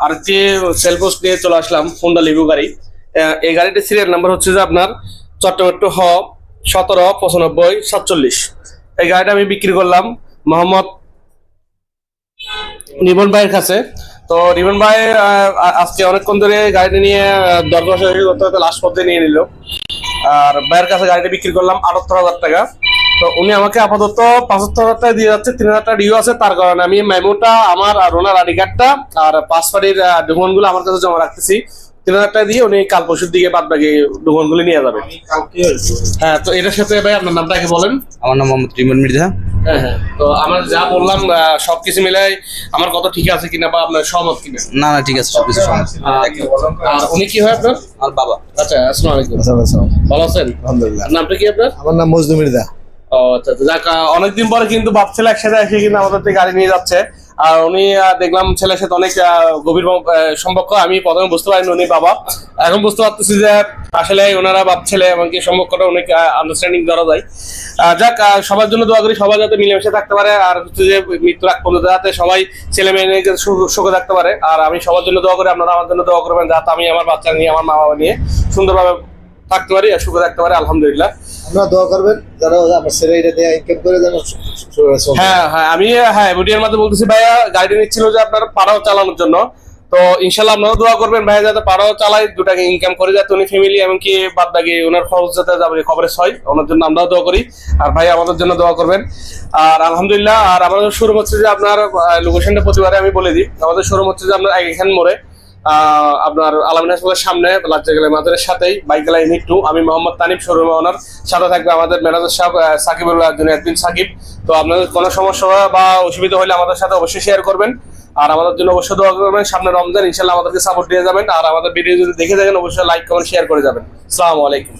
আরেকটি sell post নিয়ে চলে আসলাম, হোন্ডা লিভু গাড়ি। এই গাড়িটির সিরিয়াল নাম্বার হচ্ছে যে আপনার চট্টমেট্রো 179547। এই গাড়িটা আমি বিক্রি করলাম মোহাম্মদ রিবন ভাইয়ের কাছে। তো রিবন ভাই আজকে অনেকক্ষণ ধরে গাড়িটা নিয়ে দর কষাকষি করতে করতে লাস্ট পর্যায়ে নিয়ে নিল। আর ভাইয়ের কাছে গাড়িটা বিক্রি করলাম 78,000 টাকা। তো উনি আমাকে আপাতত 75,000 টাকা দিয়ে যাচ্ছে, 3,000 টাকা ডিউ আছে। তার কারণে আমি মেমোটা আমার আর ওনার আইডি কার্ডটা আর পাসপোর্টের ডকুমেন্ট গুলো আমার কাছে জমা রাখতেছি। 3,000 টাকা দিয়ে উনি কাল পরশুর দিকে বাদ বাকি ডকুমেন্ট গুলো নিয়ে যাবেন। হ্যাঁ, তো এটার সাথে ভাই আপনার নামটা আগে বলেন। আমার নাম মোহাম্মদ রিমন মির্জা। হ্যাঁ হ্যাঁ, তো আমার যা বললাম সবকিছু মিলাই আমার কত ঠিক আছে কিনা বা আপনার সহমত কিনা? না না, ঠিক আছে, সবকিছু সহমত। আর উনি কি হয় আপনার? আর বাবা। আচ্ছা, আসসালামু আলাইকুম। ভালো আছেন? আলহামদুলিল্লাহ। নামটা কি আপনার? আমার নাম মজনু মির্জা। ও আচ্ছা, যাক, অনেকদিন পরে কিন্তু বাপ ছেলে একসাথে এসে কিন্তু আমাদের থেকে গাড়ি নিয়ে যাচ্ছে। আর উনি দেখলাম ছেলের সাথে অনেক গভীর সম্পর্ক। আমি প্রথমে বুঝতে পারিনি উনি বাবা, এখন বুঝতে পারতেছি যে আসলে ওনারা বাপ ছেলে, এমনকি সম্পর্কটা অনেক আন্ডারস্ট্যান্ডিং ধরা যায়। যাক, সবার জন্য দোয়া করি, সবাই যাতে মিলেমিশে থাকতে পারে। আর হচ্ছে যে মৃত্যুর আগ পর্যন্ত যাতে সবাই ছেলে মেয়ে নিয়ে সুখে থাকতে পারে। আর আমি সবার জন্য দোয়া করি, আপনারা আমার জন্য দোয়া করবেন যাতে আমি আমার বাচ্চা নিয়ে, আমার মা বাবা নিয়ে সুন্দরভাবে থাকতে পারি আর সুখে থাকতে পারি। আলহামদুলিল্লাহ, আপনারা দোয়া করবেন যারা আমার ছেলে এটা দিয়ে ইনকাম করে যেন হ্যাঁ হ্যাঁ, আমি ভিডিওর মধ্যে বলতেছি ভাইয়া গাড়ি নিচ্ছিল যে আপনার পাড়াও চালানোর জন্য। তো ইনশাল্লাহ আপনারা দোয়া করবেন ভাইয়া যাতে পাড়াও চালায়, দুটাকে ইনকাম করে যাতে উনি ফ্যামিলি এমনকি বাদ বাকি ওনার খরচ যাতে যাবে খবরের হয়, ওনার জন্য আমরাও দোয়া করি। আর ভাই আমাদের জন্য দোয়া করবেন। আর আলহামদুলিল্লাহ, আর আমাদের শোরুম হচ্ছে যে আপনার লোকেশনটা প্রতিবারে আমি বলে দিই। আমাদের শোরুম হচ্ছে যে আপনার এখান মোড়ে আপনার আলামিন হাসপাতালের সামনে লাচ্চাগেলা মাজারের সাথেই বাইকলা ইউনিট 2। আমি মোহাম্মদ তানিফ, শোরুমে ওনার। সাথে থাকবে আমাদের ম্যানেজার সাহেব সাকিবুল্লাহ, একজন অ্যাডমিন সাকিব। তো আপনাদের কোনো সমস্যা বা অসুবিধা হলে আমাদের সাথে অবশ্যই শেয়ার করবেন। আর আমাদের জন্য অবশ্যই দোয়া করবেন। সামনে রমজান, ইনশাল্লাহ আমাদেরকে সাপোর্ট দিয়ে যাবেন। আর আমাদের ভিডিও যদি দেখে থাকেন অবশ্যই লাইক কমেন্ট শেয়ার করে যাবেন। আসসালামু আলাইকুম।